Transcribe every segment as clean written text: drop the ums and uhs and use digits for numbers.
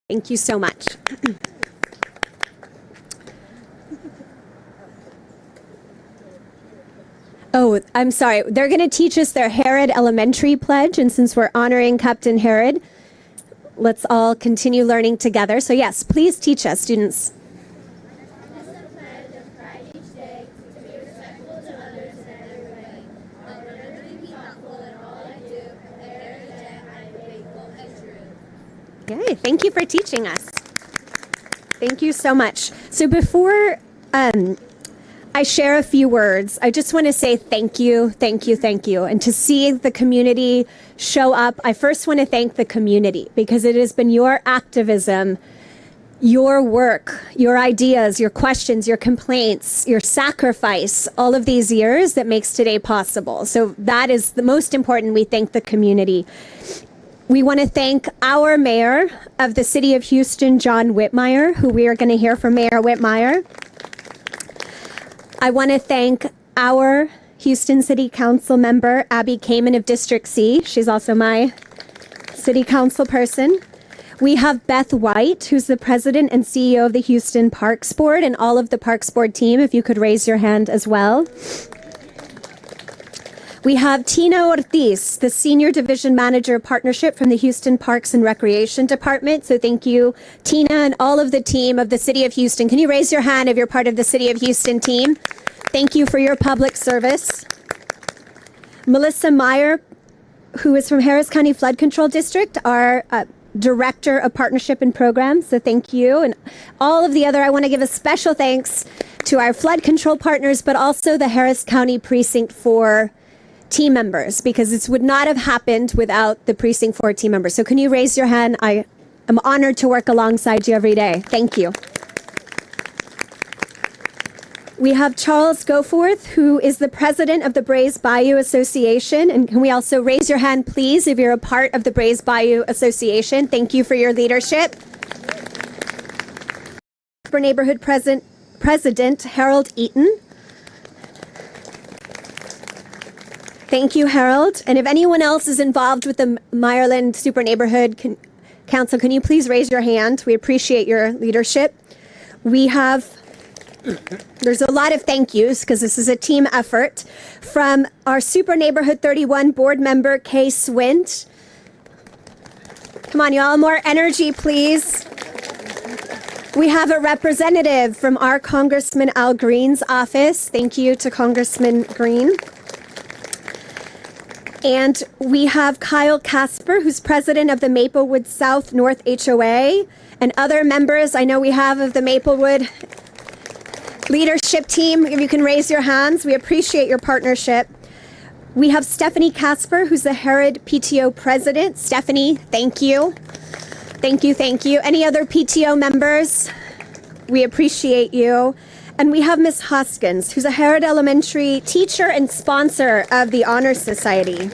Thank you so much. Oh, I'm sorry. They're going to teach us their Herod Elementary Pledge, and since we're honoring Captain Herod, let's all continue learning together. So yes, please teach us, students. Okay, thank you for teaching us. Thank you so much. So before I share a few words, I just want to say thank you, thank you, thank you. And to see the community show up, I first want to thank the community because it has been your activism, your work, your ideas, your questions, your complaints, your sacrifice, all of these years that makes today possible. So that is the most important. We thank the community. We want to thank our mayor of the city of Houston, John Whitmire, who we are going to hear from Mayor Whitmire. I want to thank our Houston City Council member, Abby Kamen of District C. She's also my city council person. We have Beth White, who's the president and CEO of the Houston Parks Board, and all of the Parks Board team, if you could raise your hand as well. We have Tina Ortiz, the Senior Division Manager of Partnership from the Houston Parks and Recreation Department. So thank you, Tina, and all of the team of the City of Houston. Can you raise your hand if you're part of the City of Houston team? Thank you for your public service. Melissa Meyer, who is from Harris County Flood Control District, our Director of Partnership and Programs. So thank you. And all of the other, I want to give a special thanks to our flood control partners, but also the Harris County Precinct 4 team members, because this would not have happened without the Precinct 4 team members. So can you raise your hand? I am honored to work alongside you every day. Thank you. We have Charles Goforth, who is the president of the Brays Bayou Association. And can we also raise your hand, please, if you're a part of the Brays Bayou Association? Thank you for your leadership. For neighborhood president Harold Eaton. Thank you, Harold. And if anyone else is involved with the Meyerland Super Neighborhood Council, can you please raise your hand? We appreciate your leadership. There's a lot of thank yous because this is a team effort from our Super Neighborhood 31 board member, Kay Swint. Come on, y'all, more energy, please. We have a representative from our Congressman Al Green's office. Thank you to Congressman Green. And we have Kyle Casper, who's president of the Maplewood South North HOA, and other members I know we have of the Maplewood leadership team. If you can raise your hands, we appreciate your partnership. We have Stephanie Casper, who's the Herod PTO president. Stephanie, thank you. Thank you, thank you. Any other PTO members? We appreciate you. And we have Miss Hoskins, who's a Herod Elementary teacher and sponsor of the Honor Society.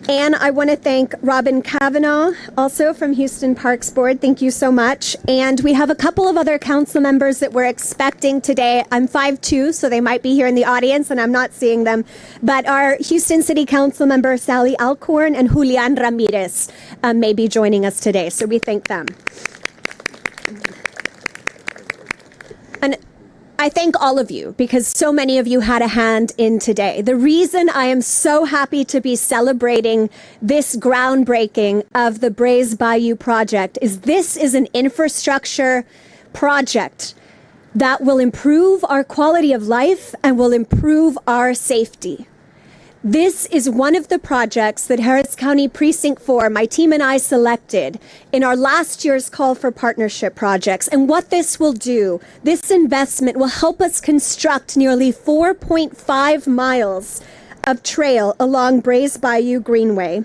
And I want to thank Robin Kavanaugh, also from Houston Parks Board. Thank you so much. And we have a couple of other council members that we're expecting today. I'm 5'2", so they might be here in the audience, and I'm not seeing them. But our Houston City Council member, Sally Alcorn, and Julian Ramirez may be joining us today. So we thank them. And I thank all of you because so many of you had a hand in today. The reason I am so happy to be celebrating this groundbreaking of the Brays Bayou project is this is an infrastructure project that will improve our quality of life and will improve our safety. This is one of the projects that Harris County Precinct 4, my team and I selected in our last year's call for partnership projects. And what this will do, this investment will help us construct nearly 4.5 miles of trail along Brays Bayou Greenway.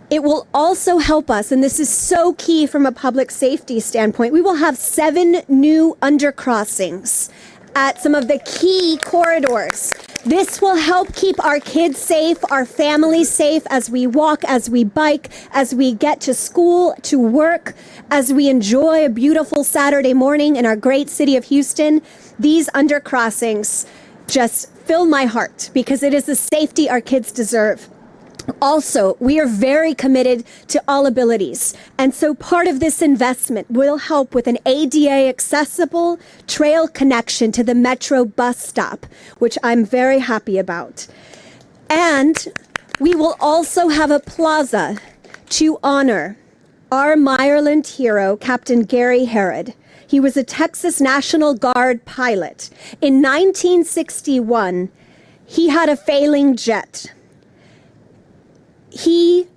It will also help us, and this is so key from a public safety standpoint, we will have 7 new undercrossings at some of the key corridors. This will help keep our kids safe, our families safe as we walk, as we bike, as we get to school, to work, as we enjoy a beautiful Saturday morning in our great city of Houston. These undercrossings just fill my heart because it is the safety our kids deserve. Also, we are very committed to all abilities. And so part of this investment will help with an ADA accessible trail connection to the Metro bus stop, which I'm very happy about. And we will also have a plaza to honor our Meyerland hero, Captain Gary Herod. He was a Texas National Guard pilot. In 1961, he had a failing jet. He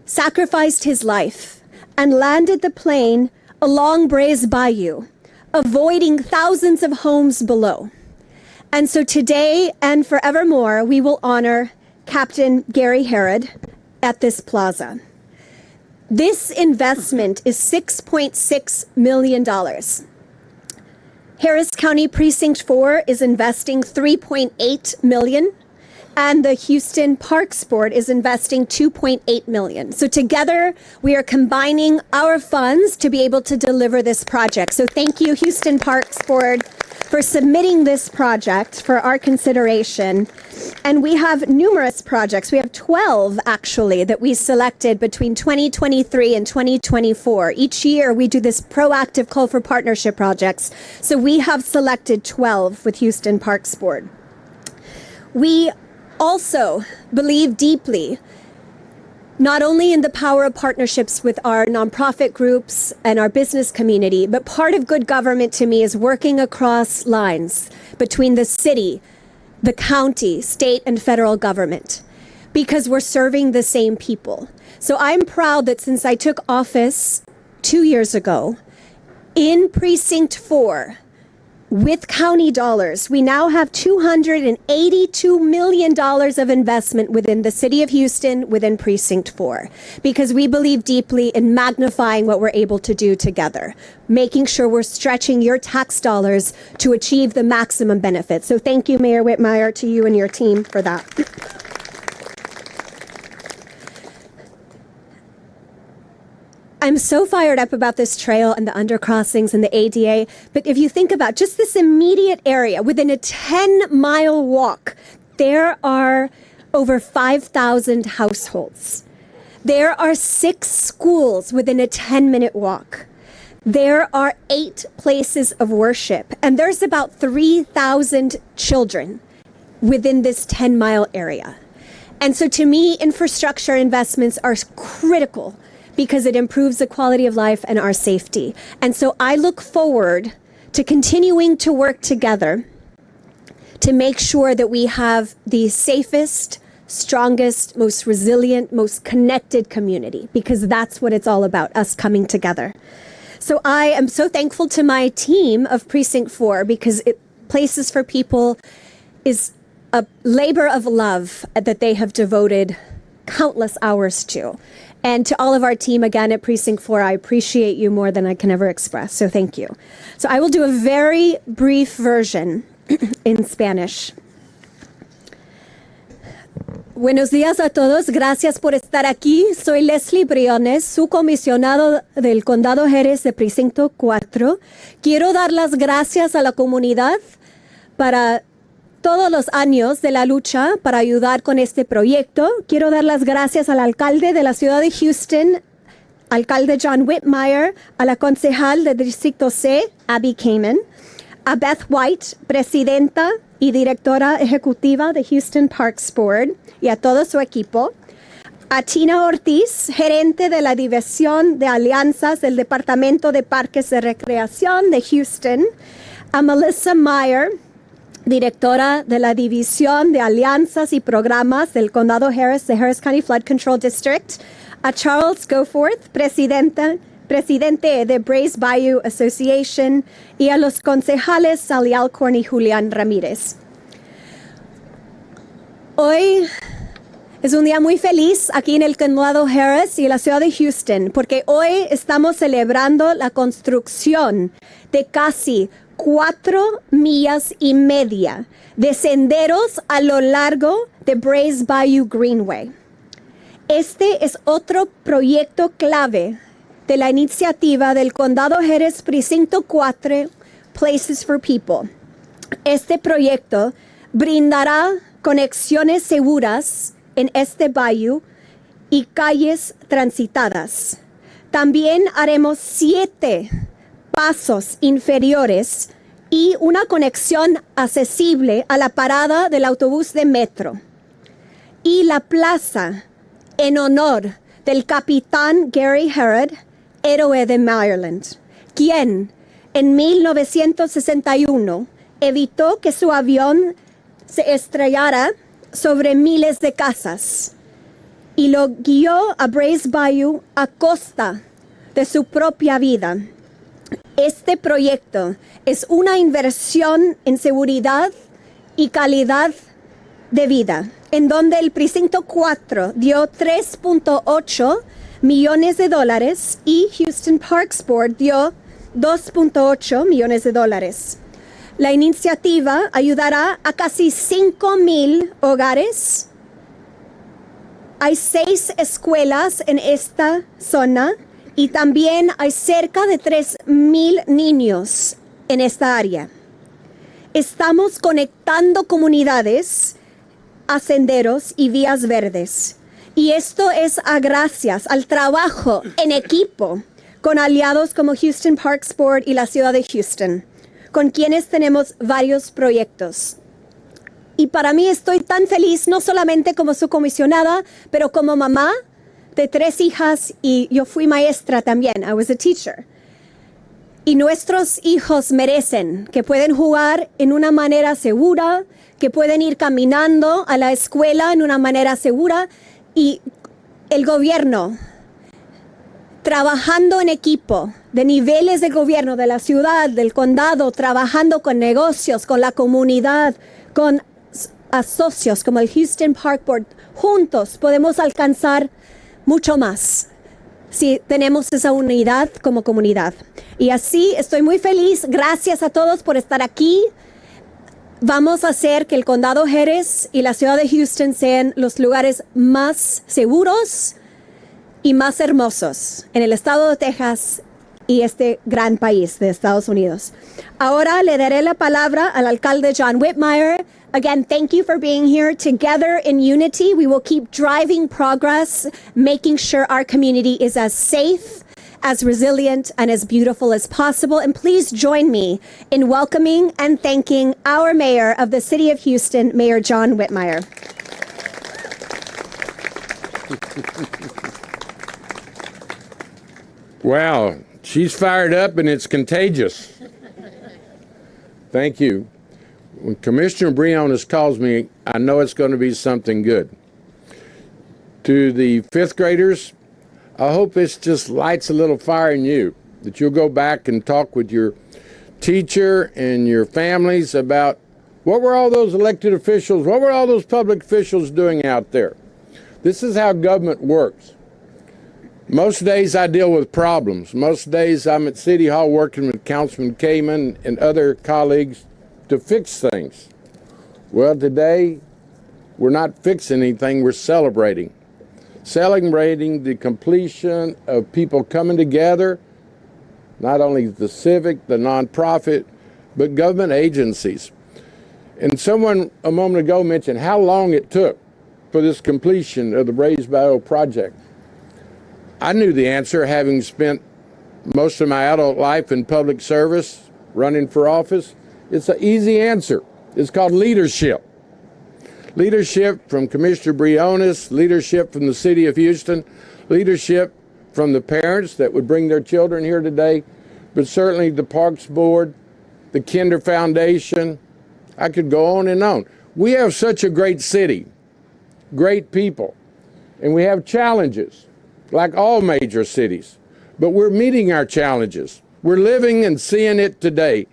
sacrificed his life and landed the plane along Brays Bayou, avoiding thousands of homes below. And so today and forevermore, we will honor Captain Gary Herod at this plaza. This investment is $6.6 million. Harris County Precinct 4 is investing $3.8 million, and the Houston Parks Board is investing $2.8 million. So together, we are combining our funds to be able to deliver this project. So thank you, Houston Parks Board, for submitting this project for our consideration. And we have numerous projects. We have 12, actually, that we selected between 2023 and 2024. Each year, we do this proactive call for partnership projects. So we have selected 12 with Houston Parks Board. We also believe deeply not only in the power of partnerships with our nonprofit groups and our business community, but part of good government to me is working across lines between the city, the county, state, and federal government, because we're serving the same people. So I'm proud that since I took office 2 years ago, in Precinct 4, with county dollars, we now have $282 million of investment within the city of Houston, within Precinct 4, because we believe deeply in magnifying what we're able to do together, making sure we're stretching your tax dollars to achieve the maximum benefit. So thank you, Mayor Whitmire, to you and your team for that. I'm so fired up about this trail and the undercrossings and the ADA, but if you think about just this immediate area, within a 10-mile walk, there are over 5,000 households. There are 6 schools within a 10-minute walk. There are 8 places of worship, and there's about 3,000 children within this 10-mile area. And so to me, infrastructure investments are critical because it improves the quality of life and our safety. And so I look forward to continuing to work together to make sure that we have the safest, strongest, most resilient, most connected community, because that's what it's all about, us coming together. So I am so thankful to my team of Precinct 4, because Places for People is a labor of love that they have devoted countless hours to. And to all of our team, again, at Precinct 4, I appreciate you more than I can ever express. So thank you. So I will do a very brief version in Spanish. Buenos días a todos. Gracias por estar aquí. Soy Lesley Briones, su comisionado del Condado Jerez de Precinto 4. Quiero dar las gracias a la comunidad para todos los años de la lucha para ayudar con este proyecto. Quiero dar las gracias al alcalde de la ciudad de Houston, alcalde John Whitmire, a la concejal del Distrito C, Abby Kamen, a Beth White, presidenta y directora ejecutiva de Houston Parks Board, y a todo su equipo, a Tina Ortiz, gerente de la División de Alianzas del Departamento de Parques de Recreación de Houston, a Melissa Meyer, directora de la División de Alianzas y Programas del Condado Harris de Harris County Flood Control District, a Charles Goforth, presidente de Brays Bayou Association, y a los concejales Sally Alcorn y Julián Ramírez. Hoy es un día muy feliz aquí en el Condado Harris y la ciudad de Houston, porque hoy estamos celebrando la construcción de casi 4,5 millas de senderos a lo largo de Brays Bayou Greenway. Este es otro proyecto clave de la iniciativa del Condado Jerez Precinto 4, Places for People. Este proyecto brindará conexiones seguras en este bayou y calles transitadas. También haremos 7 pasos inferiores y una conexión accesible a la parada del autobús de metro. Y la plaza en honor del capitán Gary Herod, héroe de Meyerland, quien en 1961 evitó que su avión se estrellara sobre miles de casas y lo guió a Brays Bayou a costa de su propia vida. Este proyecto es una inversión en seguridad y calidad de vida, en donde el Precinto 4 dio $3.8 millones y Houston Parks Board dio $2.8 millones. La iniciativa ayudará a casi 5,000 hogares. Hay 6 escuelas en esta zona y también hay cerca de 3,000 niños en esta área. Estamos conectando comunidades a senderos y vías verdes. Y esto es gracias al trabajo en equipo con aliados como Houston Parks Board y la ciudad de Houston, con quienes tenemos varios proyectos. Y para mí estoy tan feliz, no solamente como su comisionada, pero como mamá de 3 hijas y yo fui maestra también. I was a teacher. Y nuestros hijos merecen que pueden jugar en una manera segura, que pueden ir caminando a la escuela en una manera segura y el gobierno trabajando en equipo de niveles de gobierno de la ciudad, del condado, trabajando con negocios, con la comunidad, con socios como el Houston Park Board. Juntos podemos alcanzar mucho más si tenemos esa unidad como comunidad. Y así estoy muy feliz. Gracias a todos por estar aquí. Vamos a hacer que el condado Jerez y la ciudad de Houston sean los lugares más seguros y más hermosos en el estado de Texas y este gran país de Estados Unidos. Ahora le daré la palabra al alcalde John Whitmire. Again, thank you for being here. Together in unity, we will keep driving progress, making sure our community is as safe, as resilient, and as beautiful as possible. And please join me in welcoming and thanking our mayor of the city of Houston, Mayor John Whitmire. Wow, she's fired up and it's contagious. Thank you. When Commissioner Briones calls me, I know it's going to be something good. To the 5th graders, I hope this just lights a little fire in you, that you'll go back and talk with your teacher and your families about what were all those elected officials, what were all those public officials doing out there. This is how government works. Most days I deal with problems. Most days I'm at City Hall working with Councilman Kamen and other colleagues to fix things. Well, today we're not fixing anything, we're celebrating. Celebrating the completion of people coming together, not only the civic, the nonprofit, but government agencies. And someone a moment ago mentioned how long it took for this completion of the Brays Bayou project. I knew the answer, having spent most of my adult life in public service, running for office. It's an easy answer. It's called leadership. Leadership from Commissioner Briones, leadership from the city of Houston, leadership from the parents that would bring their children here today, but certainly the Parks Board, the Kinder Foundation. I could go on and on. We have such a great city, great people, and we have challenges like all major cities, but we're meeting our challenges. We're living and seeing it today,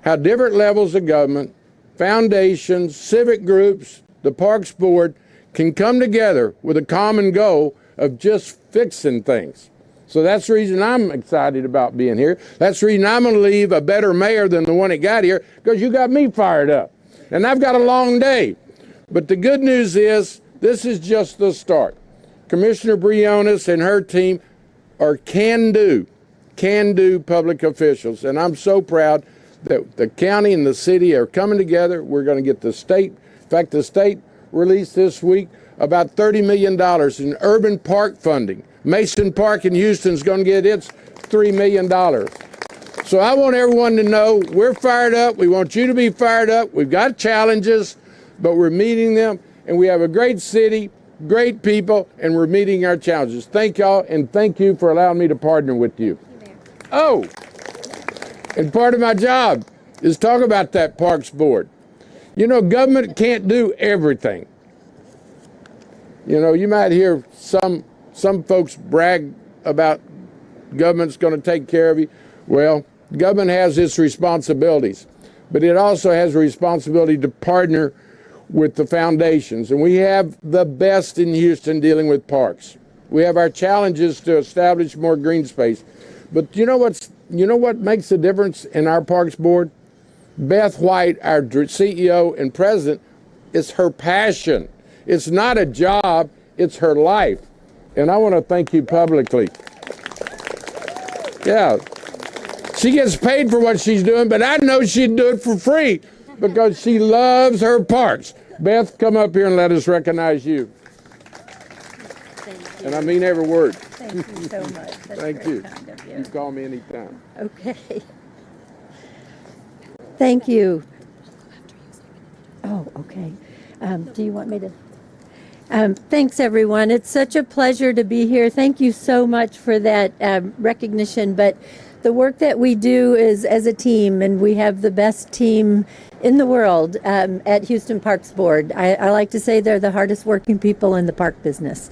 how different levels of government, foundations, civic groups, the Parks Board can come together with a common goal of just fixing things. So that's the reason I'm excited about being here. That's the reason I'm going to leave a better mayor than the one that got here, because you got me fired up. And I've got a long day. But the good news is this is just the start. Commissioner Briones and her team are can-do public officials. And I'm so proud that the county and the city are coming together. We're going to get the state. In fact, the state released this week about $30 million in urban park funding. Mason Park in Houston is going to get its $3 million. So I want everyone to know we're fired up. We want you to be fired up. We've got challenges, but we're meeting them. And we have a great city, great people, and we're meeting our challenges. Thank y'all, and thank you for allowing me to partner with you. Oh, and part of my job is talk about that Parks Board. You know, government can't do everything. You know, you might hear some folks brag about government's going to take care of you. Well, government has its responsibilities, but it also has a responsibility to partner with the foundations. And we have the best in Houston dealing with parks. We have our challenges to establish more green space. But you know what makes the difference in our Parks Board? Beth White, our CEO and president, is her passion. It's not a job, it's her life. And I want to thank you publicly. Yeah, she gets paid for what she's doing, but I know she'd do it for free because she loves her parks. Beth, come up here and let us recognize you. And I mean every word. Thank you so much. That's Thank very you. kind of You call me anytime. Okay. Thank you. Oh, okay. Do you want me to? Thanks, everyone. It's such a pleasure to be here. Thank you so much for that recognition. But the work that we do is as a team, and we have the best team in the world at Houston Parks Board. I like to say they're the hardest working people in the park business.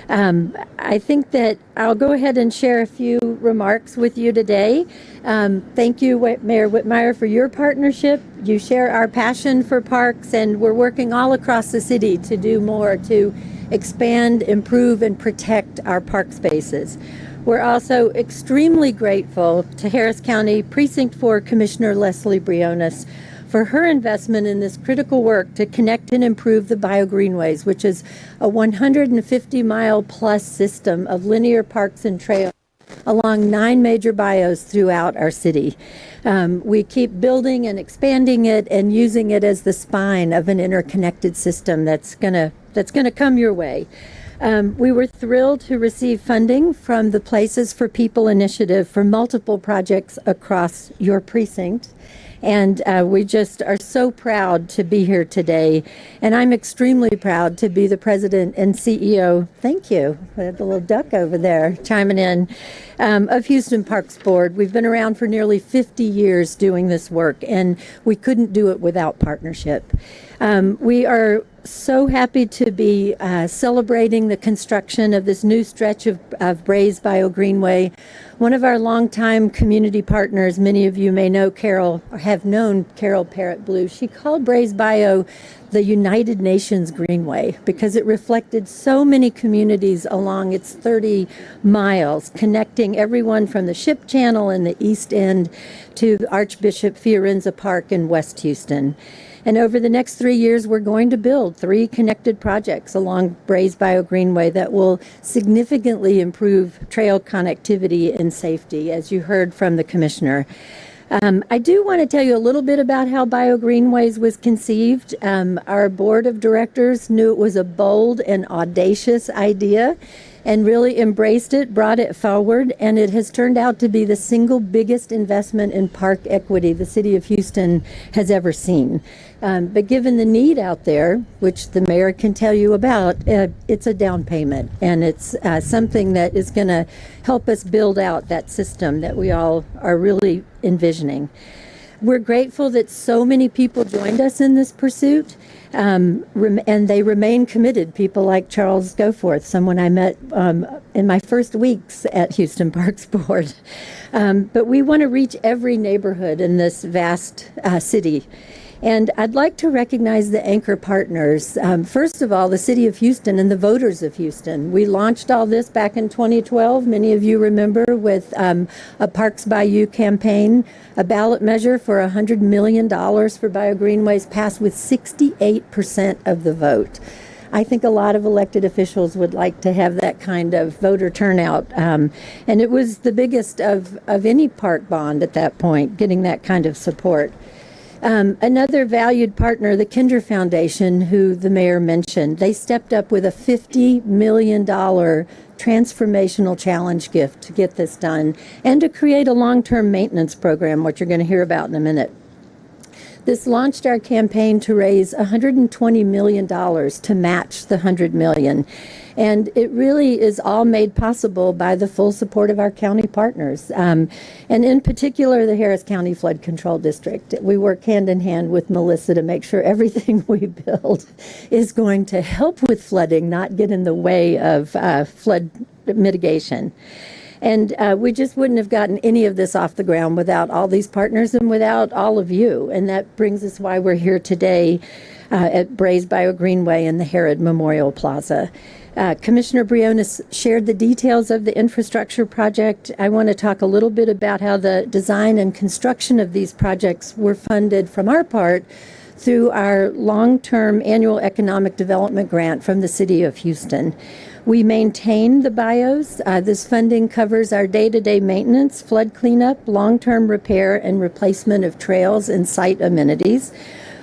I think that I'll go ahead and share a few remarks with you today. Thank you, Mayor Whitmire, for your partnership. You share our passion for parks, and we're working all across the city to do more to expand, improve, and protect our park spaces. We're also extremely grateful to Harris County Precinct 4 Commissioner Lesley Briones for her investment in this critical work to connect and improve the Bayou Greenways, which is a 150-mile-plus system of linear parks and trails along 9 major bayous throughout our city. We keep building and expanding it and using it as the spine of an interconnected system that's gonna come your way. We were thrilled to receive funding from the Places for People initiative for multiple projects across your precinct. And we just are so proud to be here today. And I'm extremely proud to be the president and CEO, thank you, we have the little duck over there chiming in, of Houston Parks Board. We've been around for nearly 50 years doing this work, and we couldn't do it without partnership. We are so happy to be celebrating the construction of this new stretch of Brays Bayou Greenway. One of our longtime community partners, many of you may know Carol, or have known Carol Parrott Blue. She called Brays Bayou the United Nations Greenway because it reflected so many communities along its 30 miles, connecting everyone from the Ship Channel in the East End to Archbishop Fiorenza Park in West Houston. And over the next 3 years, we're going to build 3 connected projects along Brays Bayou Greenway that will significantly improve trail connectivity and safety, as you heard from the commissioner. I do want to tell you a little bit about how Bayou Greenways was conceived. Our board of directors knew it was a bold and audacious idea and really embraced it, brought it forward, and it has turned out to be the single biggest investment in park equity the city of Houston has ever seen. But given the need out there, which the mayor can tell you about, it's a down payment, and it's something that is going to help us build out that system that we all are really envisioning. We're grateful that so many people joined us in this pursuit, and they remain committed. People like Charles Goforth, someone I met in my first weeks at Houston Parks Board. But we want to reach every neighborhood in this vast city. And I'd like to recognize the anchor partners. First of all, the city of Houston and the voters of Houston. We launched all this back in 2012. Many of you remember with a Parks Bayou campaign, a ballot measure for $100 million for Bayou Greenways passed with 68% of the vote. I think a lot of elected officials would like to have that kind of voter turnout. And it was the biggest of any park bond at that point, getting that kind of support. Another valued partner, the Kinder Foundation, who the mayor mentioned, they stepped up with a $50 million transformational challenge gift to get this done and to create a long-term maintenance program, which you're going to hear about in a minute. This launched our campaign to raise $120 million to match the $100 million. And it really is all made possible by the full support of our county partners. And in particular, the Harris County Flood Control District. We work hand in hand with Melissa to make sure everything we build is going to help with flooding, not get in the way of flood mitigation. And we just wouldn't have gotten any of this off the ground without all these partners and without all of you. And that brings us why we're here today at Brays Bayou Greenway and the Herod Memorial Plaza. Commissioner Briones shared the details of the infrastructure project. I want to talk a little bit about how the design and construction of these projects were funded from our part through our long-term annual economic development grant from the city of Houston. We maintain the bios. This funding covers our day-to-day maintenance, flood cleanup, long-term repair, and replacement of trails and site amenities.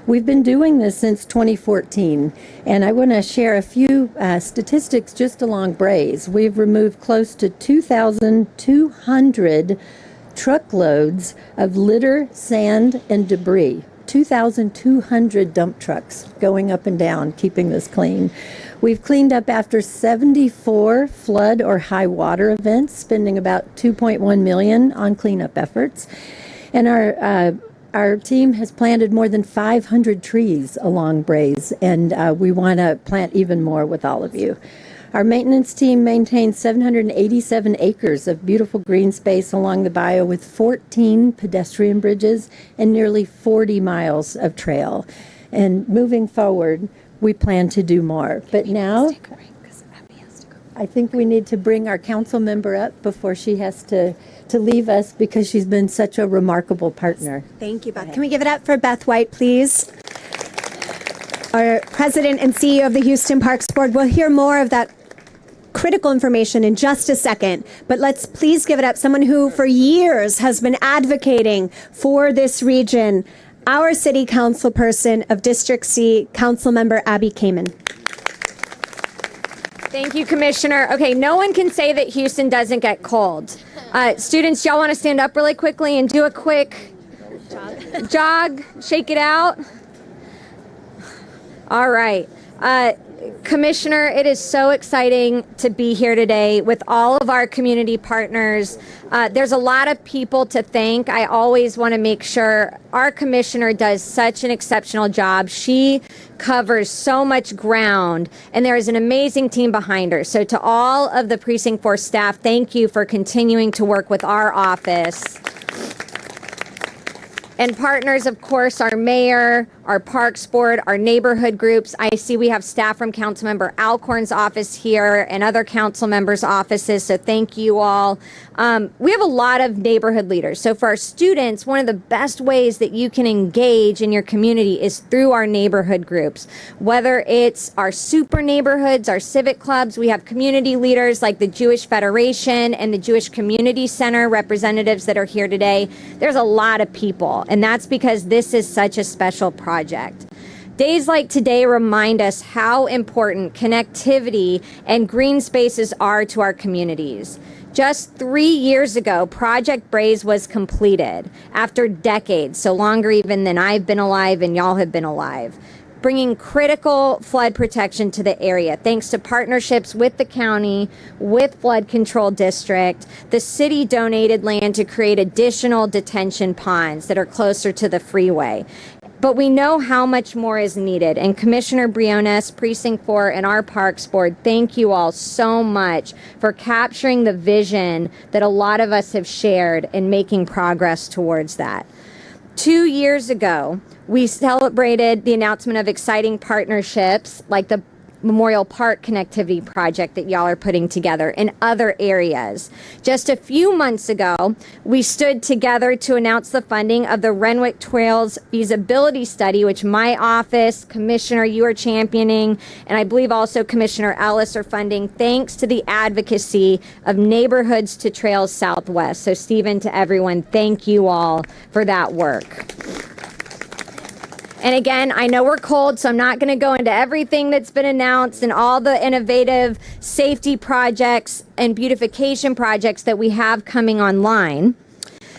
We've been doing this since 2014, and I want to share a few statistics just along Brays. We've removed close to 2,200 truckloads of litter, sand, and debris. 2,200 dump trucks going up and down, keeping this clean. We've cleaned up after 74 flood or high water events, spending about $2.1 million on cleanup efforts. And our team has planted more than 500 trees along Brays, and we want to plant even more with all of you. Our maintenance team maintains 787 acres of beautiful green space along the bayou with 14 pedestrian bridges and nearly 40 miles of trail. And moving forward, we plan to do more. But now, I think we need to bring our council member up before she has to leave us because she's been such a remarkable partner. Thank you, Beth. Can we give it up for Beth White, please? Our president and CEO of the Houston Parks Board. We'll hear more of that critical information in just a second, but let's please give it up. Someone who for years has been advocating for this region, our city council person of District C, Council Member Abby Kamen. Thank you, Commissioner. Okay, no one can say that Houston doesn't get cold. Students, y'all want to stand up really quickly and do a quick jog, shake it out? All right. Commissioner, it is so exciting to be here today with all of our community partners. There's a lot of people to thank. I always want to make sure our commissioner does such an exceptional job. She covers so much ground, and there is an amazing team behind her. So to all of the Precinct 4 staff, thank you for continuing to work with our office. And partners, of course, our mayor, our Parks Board, our neighborhood groups. I see we have staff from Councilmember Alcorn's office here and other council members' offices, so thank you all. We have a lot of neighborhood leaders. So for our students, one of the best ways that you can engage in your community is through our neighborhood groups. Whether it's our super neighborhoods, our civic clubs, we have community leaders like the Jewish Federation and the Jewish Community Center representatives that are here today. There's a lot of people, and that's because this is such a special project. Days like today remind us how important connectivity and green spaces are to our communities. Just 3 years ago, Project Brays was completed after decades, so longer even than I've been alive and y'all have been alive, bringing critical flood protection to the area. Thanks to partnerships with the county, with Flood Control District, the city donated land to create additional detention ponds that are closer to the freeway. But we know how much more is needed. And Commissioner Briones, Precinct 4, and our Parks Board, thank you all so much for capturing the vision that a lot of us have shared and making progress towards that. 2 years ago, we celebrated the announcement of exciting partnerships like the Memorial Park connectivity project that y'all are putting together in other areas. Just a few months ago, we stood together to announce the funding of the Renwick Trails feasibility study, which my office, Commissioner, you are championing, and I believe also Commissioner Ellis are funding, thanks to the advocacy of Neighborhoods to Trails Southwest. So Stephen, to everyone, thank you all for that work. And again, I know we're cold, so I'm not going to go into everything that's been announced and all the innovative safety projects and beautification projects that we have coming online.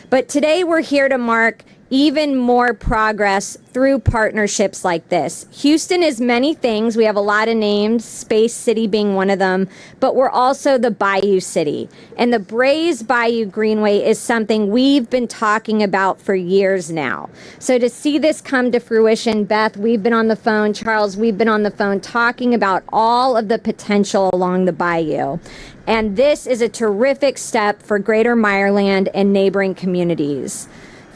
But today we're here to mark even more progress through partnerships like this. Houston is many things. We have a lot of names, Space City being one of them, but we're also the Bayou City. And the Brays Bayou Greenway is something we've been talking about for years now. So to see this come to fruition, Beth, we've been on the phone, Charles, we've been on the phone talking about all of the potential along the bayou. And this is a terrific step for Greater Meyerland and neighboring communities.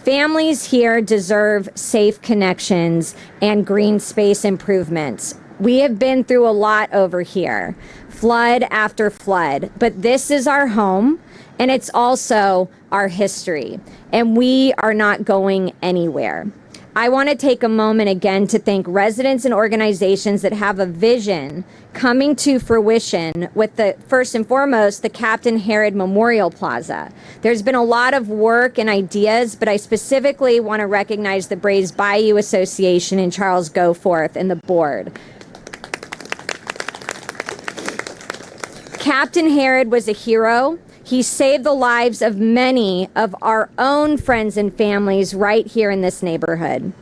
Families here deserve safe connections and green space improvements. We have been through a lot over here, flood after flood, but this is our home and it's also our history, and we are not going anywhere. I want to take a moment again to thank residents and organizations that have a vision coming to fruition with the first and foremost, the Captain Herod Memorial Plaza. There's been a lot of work and ideas, but I specifically want to recognize the Brays Bayou Association and Charles Goforth and the board. Captain Herod was a hero. He saved the lives of many of our own friends and families right here in this neighborhood.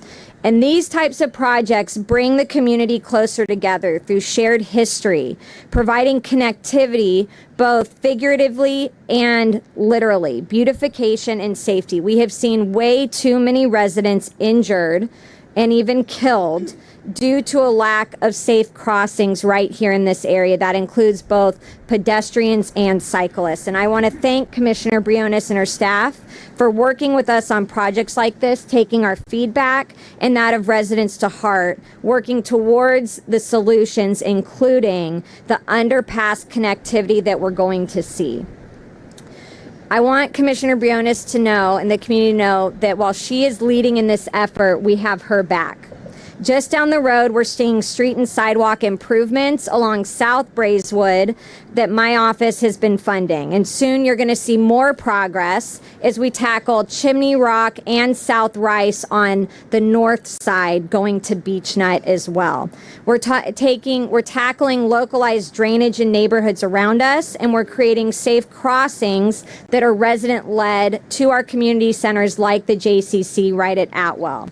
And these types of projects bring the community closer together through shared history, providing connectivity both figuratively and literally, beautification and safety. We have seen way too many residents injured and even killed due to a lack of safe crossings right here in this area. That includes both pedestrians and cyclists. And I want to thank Commissioner Briones and her staff for working with us on projects like this, taking our feedback and that of residents to heart, working towards the solutions, including the underpass connectivity that we're going to see. I want Commissioner Briones to know and the community to know that while she is leading in this effort, we have her back. Just down the road, we're seeing street and sidewalk improvements along South Braeswood that my office has been funding. And soon you're going to see more progress as we tackle Chimney Rock and South Rice on the north side, going to Beech Nut as well. We're tackling localized drainage in neighborhoods around us, and we're creating safe crossings that are resident-led to our community centers like the JCC right at Atwell.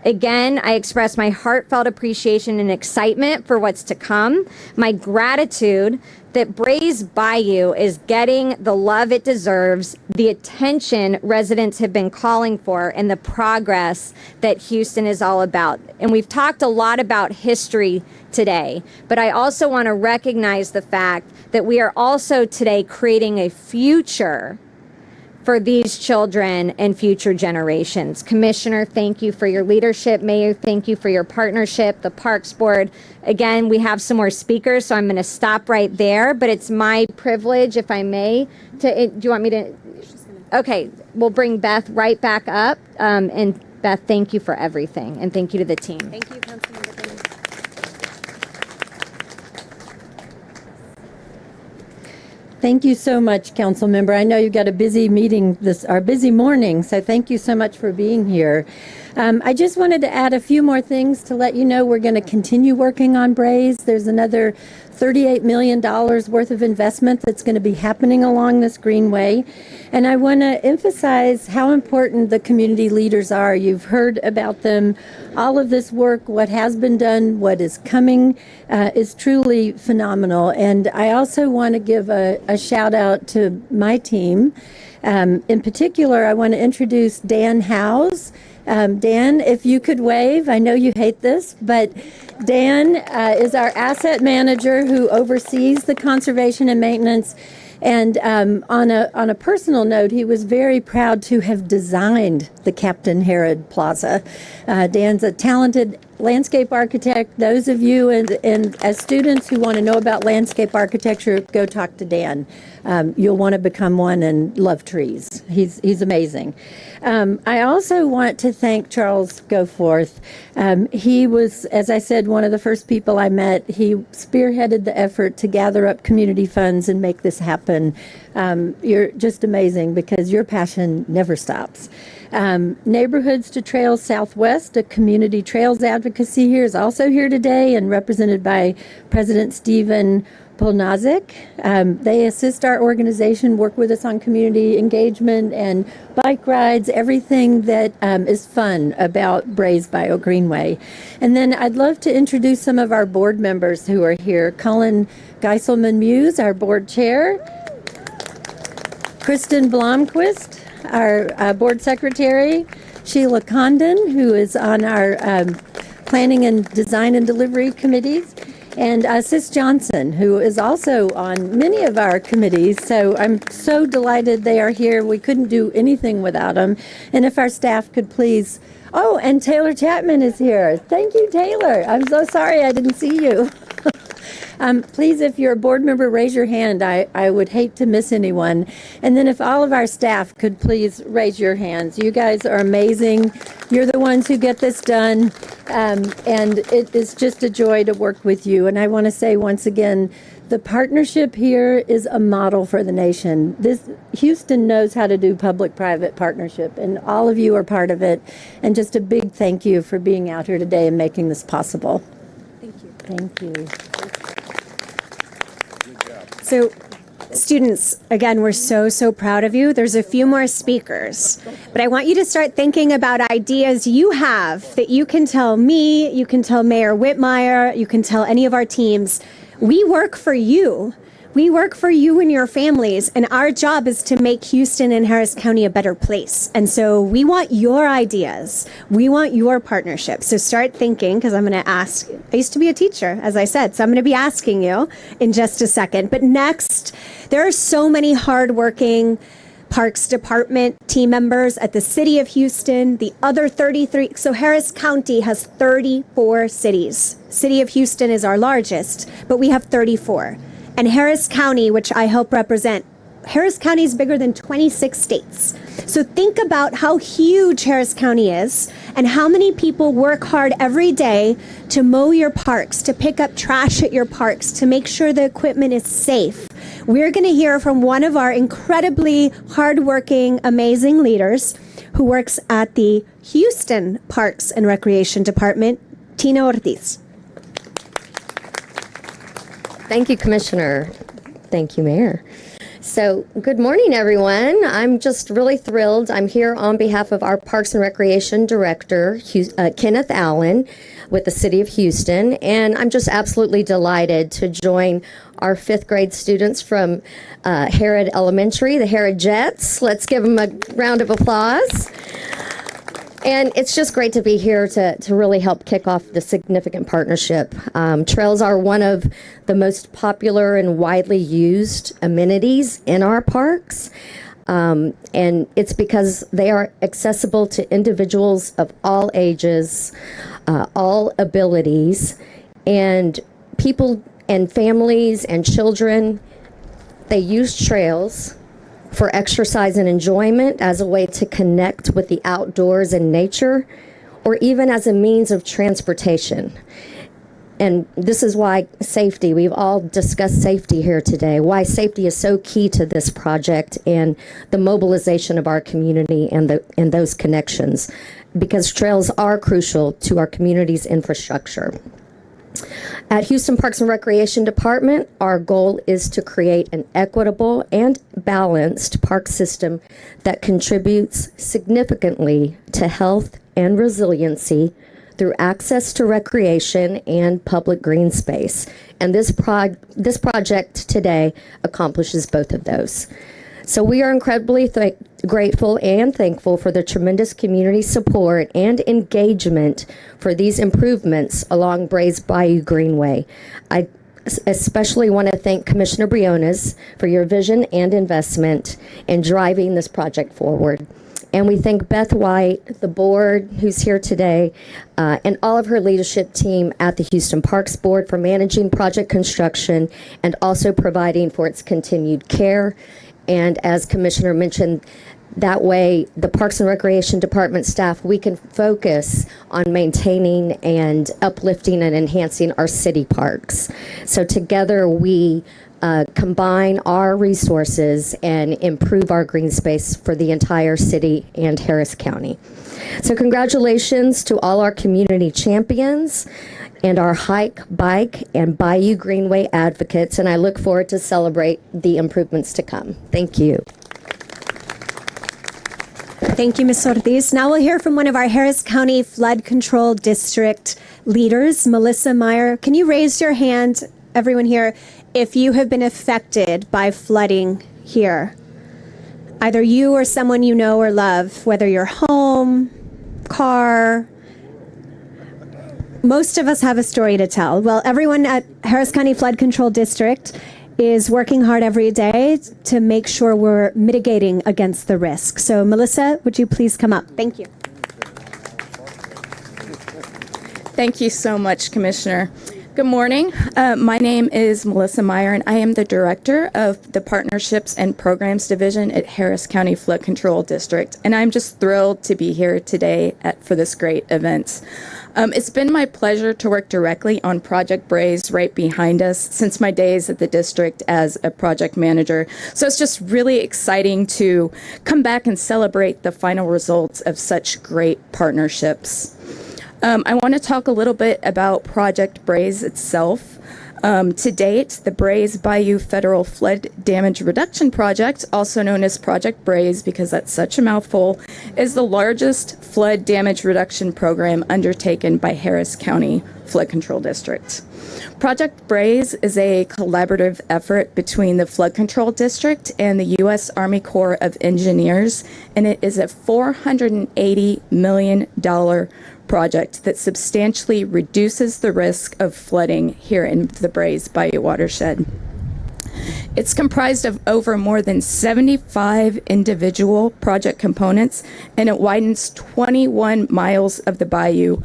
Again, I express my heartfelt appreciation and excitement for what's to come, my gratitude that Brays Bayou is getting the love it deserves, the attention residents have been calling for, and the progress that Houston is all about. And we've talked a lot about history today, but I also want to recognize the fact that we are also today creating a future for these children and future generations. Commissioner, thank you for your leadership. Mayor, thank you for your partnership. The Parks Board, again, we have some more speakers, so I'm going to stop right there, but it's my privilege, if I may, to, do you want me to? Okay, we'll bring Beth right back up. And Beth, thank you for everything, and thank you to the team. Thank you, Councilmember Green. Thank you so much, Council Member. I know you've got a busy meeting, busy morning, so thank you so much for being here. I just wanted to add a few more things to let you know we're going to continue working on Brays. There's another $38 million worth of investment that's going to be happening along this greenway. And I want to emphasize how important the community leaders are. You've heard about them. All of this work, what has been done, what is coming, is truly phenomenal. And I also want to give a shout out to my team. In particular, I want to introduce Dan Howes. Dan, if you could wave, I know you hate this, but Dan is our asset manager who oversees the conservation and maintenance. And on a personal note, he was very proud to have designed the Captain Herod Plaza. Dan's a talented landscape architect. Those of you and as students who want to know about landscape architecture, go talk to Dan. You'll want to become one and love trees. He's amazing. I also want to thank Charles Goforth. He was, as I said, one of the first people I met. He spearheaded the effort to gather up community funds and make this happen. You're just amazing because your passion never stops. Neighborhoods to Trails Southwest, a community trails advocacy here, is also here today and represented by President Stephen Polnazik. They assist our organization, work with us on community engagement and bike rides, everything that is fun about Brays Bayou Greenway. And then I'd love to introduce some of our board members who are here. Colin Geiselman-Muse, our board chair. Kristen Blomquist, our board secretary. Sheila Condon, who is on our planning and design and delivery committees. And Sis Johnson, who is also on many of our committees. So I'm so delighted they are here. We couldn't do anything without them. And if our staff could please, oh, and Taylor Chapman is here. Thank you, Taylor. I'm so sorry I didn't see you. Please, if you're a board member, raise your hand. I would hate to miss anyone. And then if all of our staff could please raise your hands. You guys are amazing. You're the ones who get this done. And it is just a joy to work with you. And I want to say once again, the partnership here is a model for the nation. Houston knows how to do public-private partnership, and all of you are part of it. And just a big thank you for being out here today and making this possible. Thank you. Thank you. So, students, again, we're so proud of you. There's a few more speakers, but I want you to start thinking about ideas you have that you can tell me, you can tell Mayor Whitmire, you can tell any of our teams. We work for you. We work for you and your families, and our job is to make Houston and Harris County a better place. And so we want your ideas. We want your partnership. So start thinking, because I'm going to ask. I used to be a teacher, as I said, so I'm going to be asking you in just a second. But next, there are so many hardworking Parks Department team members at the City of Houston, the other 33. So Harris County has 34 cities. City of Houston is our largest, but we have 34. And Harris County, which I help represent, Harris County is bigger than 26 states. So think about how huge Harris County is and how many people work hard every day to mow your parks, to pick up trash at your parks, to make sure the equipment is safe. We're going to hear from one of our incredibly hardworking, amazing leaders who works at the Houston Parks and Recreation Department, Tina Ortiz. Thank you, Commissioner. Thank you, Mayor. So, good morning, everyone. I'm just really thrilled. I'm here on behalf of our Parks and Recreation Director, Kenneth Allen, with the City of Houston, and I'm just absolutely delighted to join our fifth grade students from Harrod Elementary, the Harrod Jets. Let's give them a round of applause. And it's just great to be here to really help kick off the significant partnership. Trails are one of the most popular and widely used amenities in our parks. And it's because they are accessible to individuals of all ages, all abilities, and people and families and children. They use trails for exercise and enjoyment, as a way to connect with the outdoors and nature, or even as a means of transportation. And this is why safety, we've all discussed safety here today, why safety is so key to this project and the mobilization of our community and those connections, because trails are crucial to our community's infrastructure. At Houston Parks and Recreation Department, our goal is to create an equitable and balanced park system that contributes significantly to health and resiliency through access to recreation and public green space. And this project today accomplishes both of those. So we are incredibly grateful and thankful for the tremendous community support and engagement for these improvements along Brays Bayou Greenway. I especially want to thank Commissioner Briones for your vision and investment in driving this project forward. And we thank Beth White, the board who's here today, and all of her leadership team at the Houston Parks Board for managing project construction and also providing for its continued care. And as Commissioner mentioned, that way the Parks and Recreation Department staff, we can focus on maintaining and uplifting and enhancing our city parks. So together we combine our resources and improve our green space for the entire city and Harris County. So congratulations to all our community champions and our hike, bike, and Bayou Greenway advocates, and I look forward to celebrate the improvements to come. Thank you. Thank you, Ms. Ortiz. Now we'll hear from one of our Harris County Flood Control District leaders, Melissa Meyer. Can you raise your hand, everyone here, if you have been affected by flooding here? Either you or someone you know or love, whether your home, car. Most of us have a story to tell. Well, everyone at Harris County Flood Control District is working hard every day to make sure we're mitigating against the risk. So Melissa, would you please come up? Thank you. Thank you so much, Commissioner. Good morning. My name is Melissa Meyer, and I am the Director of the Partnerships and Programs Division at Harris County Flood Control District, and I'm just thrilled to be here today for this great event. It's been my pleasure to work directly on Project Brays right behind us since my days at the district as a project manager. So it's just really exciting to come back and celebrate the final results of such great partnerships. I want to talk a little bit about Project Brays itself. To date, the Brays Bayou Federal Flood Damage Reduction Project, also known as Project Brays because that's such a mouthful, is the largest flood damage reduction program undertaken by Harris County Flood Control District. Project Brays is a collaborative effort between the Flood Control District and the U.S. Army Corps of Engineers, and it is a $480 million project that substantially reduces the risk of flooding here in the Brays Bayou watershed. It's comprised of over more than 75 individual project components, and it widens 21 miles of the bayou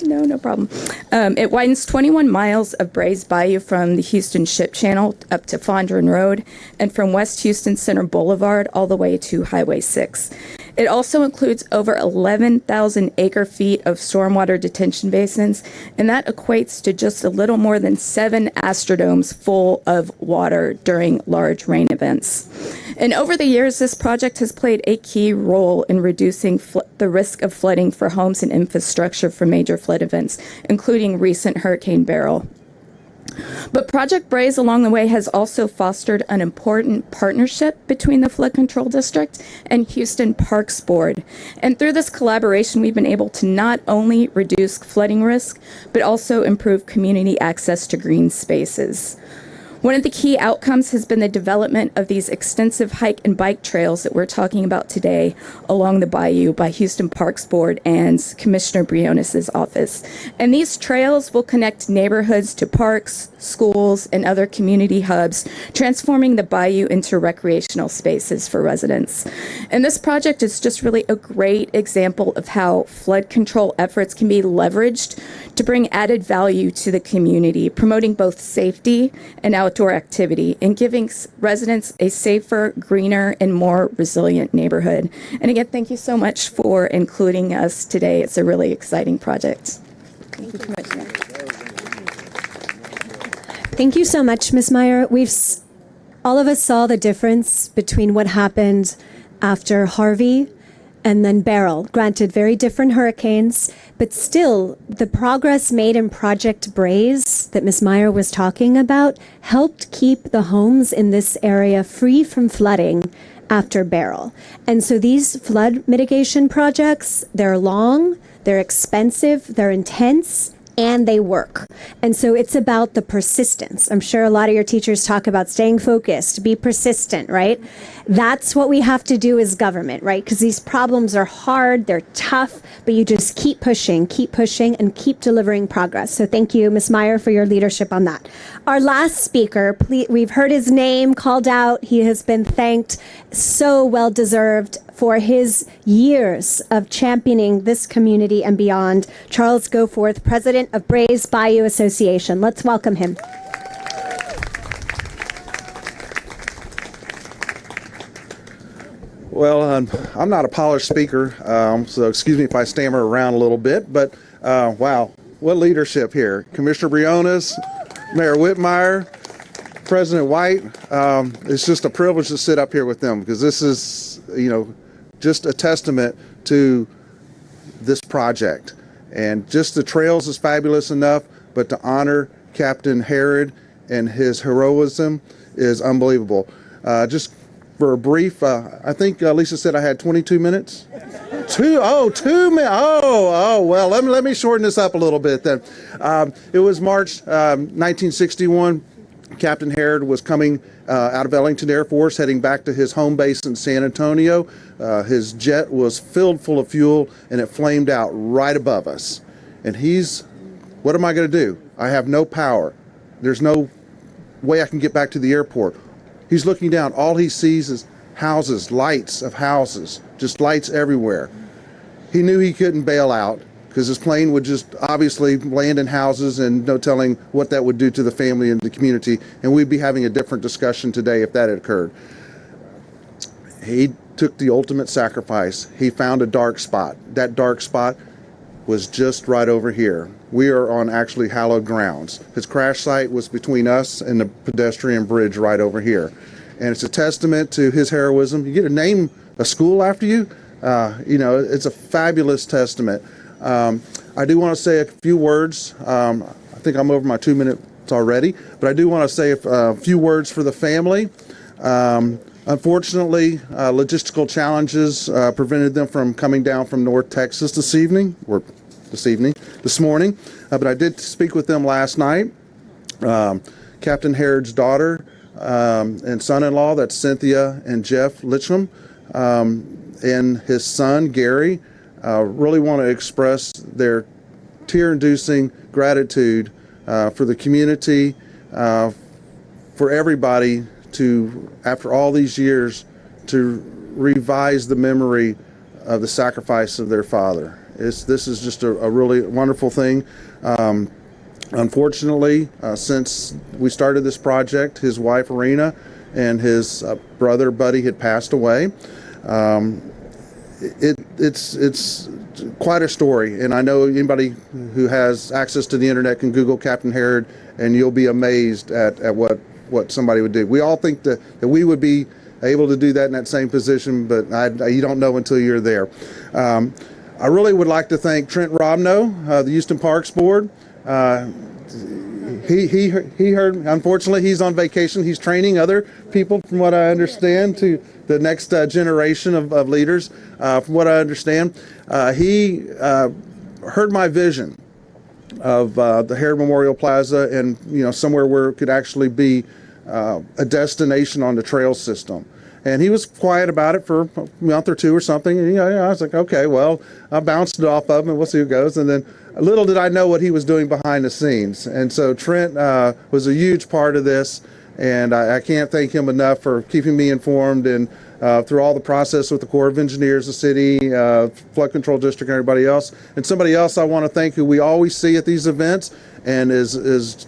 No problem. It widens 21 miles of Brays Bayou from the Houston Ship Channel up to Fondren Road and from West Houston Center Boulevard all the way to Highway 6. It also includes over 11,000 acre-feet of stormwater detention basins, and that equates to just a little more than 7 astrodomes full of water during large rain events. And over the years, this project has played a key role in reducing the risk of flooding for homes and infrastructure for major flood events, including recent Hurricane Beryl. But Project Brays along the way has also fostered an important partnership between the Flood Control District and Houston Parks Board. And through this collaboration, we've been able to not only reduce flooding risk, but also improve community access to green spaces. One of the key outcomes has been the development of these extensive hike and bike trails that we're talking about today along the bayou by Houston Parks Board and Commissioner Briones' office. And these trails will connect neighborhoods to parks, schools, and other community hubs, transforming the bayou into recreational spaces for residents. And this project is just really a great example of how flood control efforts can be leveraged to bring added value to the community, promoting both safety and outdoor activity and giving residents a safer, greener, and more resilient neighborhood. And again, thank you so much for including us today. It's a really exciting project. Thank you, Commissioner. Thank you so much, Ms. Meyer. All of us saw the difference between what happened after Harvey and then Beryl. Granted, very different hurricanes, but still, the progress made in Project Brays that Ms. Meyer was talking about helped keep the homes in this area free from flooding after Beryl. And so these flood mitigation projects, they're long, they're expensive, they're intense, and they work. And so it's about the persistence. I'm sure a lot of your teachers talk about staying focused, be persistent, right? That's what we have to do as government, right? Because these problems are hard, they're tough, but you just keep pushing, and keep delivering progress. So thank you, Ms. Meyer, for your leadership on that. Our last speaker, we've heard his name called out. He has been thanked, so well deserved, for his years of championing this community and beyond. Charles Goforth, President of Brays Bayou Association. Let's welcome him. Well, I'm not a polished speaker, so excuse me if I stammer around a little bit, but wow, what leadership here. Commissioner Briones, Mayor Whitmire, President White. It's just a privilege to sit up here with them because this is, just a testament to this project. And just the trails is fabulous enough, but to honor Captain Herod and his heroism is unbelievable. Just for a brief, I think Lisa said I had 22 minutes. 2 minutes. Well, let me shorten this up a little bit then. It was March 1961. Captain Herod was coming out of Ellington Air Force, heading back to his home base in San Antonio. His jet was filled full of fuel, and it flamed out right above us. And what am I going to do? I have no power. There's no way I can get back to the airport. He's looking down. All he sees is houses, lights of houses, just lights everywhere. He knew he couldn't bail out because his plane would just obviously land in houses and no telling what that would do to the family and the community. And we'd be having a different discussion today if that had occurred. He took the ultimate sacrifice. He found a dark spot. That dark spot was just right over here. We are on actually hallowed grounds. His crash site was between us and the pedestrian bridge right over here. And it's a testament to his heroism. You get to name a school after you. It's a fabulous testament. I do want to say a few words. I think I'm over my 2 minutes already, but I do want to say a few words for the family. Unfortunately, logistical challenges prevented them from coming down from North Texas this morning. But I did speak with them last night. Captain Herod's daughter and son-in-law, that's Cynthia and Jeff Litcham, and his son, Gary, really want to express their tear-inducing gratitude for the community, for everybody to, after all these years, to revise the memory of the sacrifice of their father. This is just a really wonderful thing. Unfortunately, since we started this project, his wife, Arena, and his brother, Buddy, had passed away. It's quite a story, and I know anybody who has access to the internet can Google Captain Herod, and you'll be amazed at what somebody would do. We all think that we would be able to do that in that same position, but you don't know until you're there. I really would like to thank Trent Robno, the Houston Parks Board. He heard, unfortunately, he's on vacation. He's training other people, from what I understand, to the next generation of leaders. From what I understand, he heard my vision of the Herod Memorial Plaza, and somewhere where it could actually be a destination on the trail system. And he was quiet about it for a month or two or something. And I was like, okay, well, I bounced it off of him and we'll see who goes. And then little did I know what he was doing behind the scenes. And so Trent was a huge part of this. And I can't thank him enough for keeping me informed and through all the process with the Corps of Engineers, the city, Flood Control District, and everybody else. And somebody else I want to thank who we always see at these events and is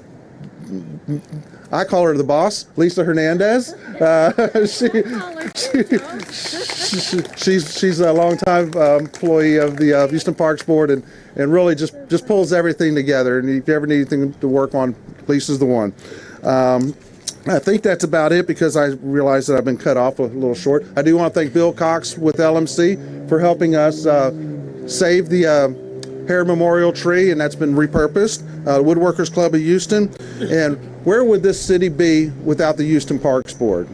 I call her the boss, Lisa Hernandez. She's a longtime employee of the Houston Parks Board and really just pulls everything together. And if you ever need anything to work on, Lisa's the one. I think that's about it because I realize that I've been cut off a little short. I do want to thank Bill Cox with LMC for helping us save the Herod Memorial tree, and that's been repurposed. Woodworkers Club of Houston. And where would this city be without the Houston Parks Board?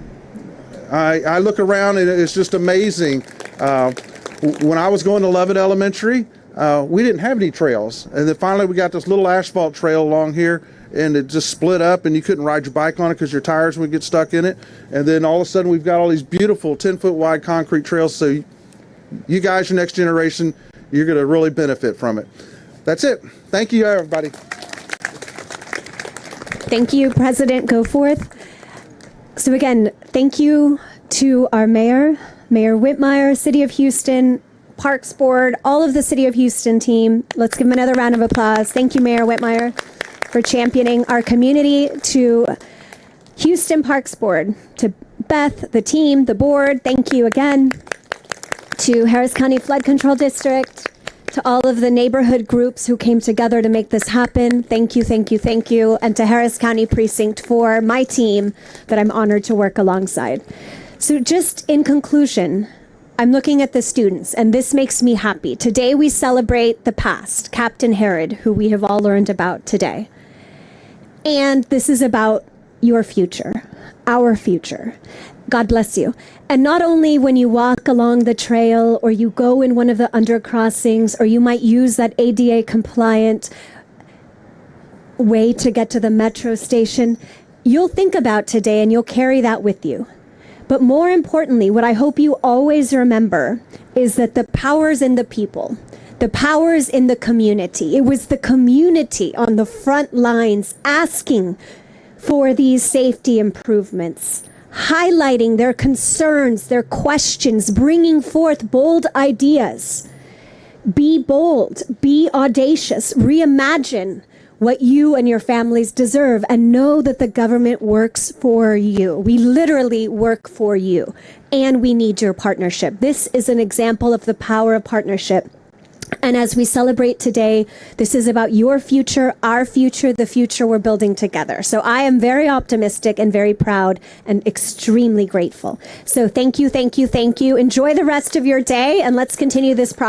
I look around and it's just amazing. When I was going to Lovett Elementary, we didn't have any trails. And then finally we got this little asphalt trail along here, and it just split up and you couldn't ride your bike on it because your tires would get stuck in it. And then all of a sudden we've got all these beautiful 10-foot wide concrete trails. So you guys, your next generation, you're going to really benefit from it. That's it. Thank you, everybody. Thank you, President Goforth. So again, thank you to our mayor, Mayor Whitmire, City of Houston, Parks Board, all of the City of Houston team. Let's give them another round of applause. Thank you, Mayor Whitmire, for championing our community, to Houston Parks Board, to Beth, the team, the board, thank you again. To Harris County Flood Control District, To all of the neighborhood groups who came together to make this happen, thank you, thank you, thank you. And to Harris County Precinct for my team that I'm honored to work alongside. So just in conclusion, I'm looking at the students, and this makes me happy. Today we celebrate the past, Captain Herod, who we have all learned about today. And this is about your future, our future. God bless you. And not only when you walk along the trail or you go in one of the undercrossings or you might use that ADA compliant way to get to the metro station, you'll think about today and you'll carry that with you. But more importantly, what I hope you always remember is that the power's in the people. The power's in the community. It was the community on the front lines asking for these safety improvements, highlighting their concerns, their questions, bringing forth bold ideas. Be bold, be audacious, reimagine what you and your families deserve, and know that the government works for you. We literally work for you, and we need your partnership. This is an example of the power of partnership. And as we celebrate today, this is about your future, our future, the future we're building together. So I am very optimistic and very proud and extremely grateful. So thank you, thank you, thank you. Enjoy the rest of your day, and let's continue this process.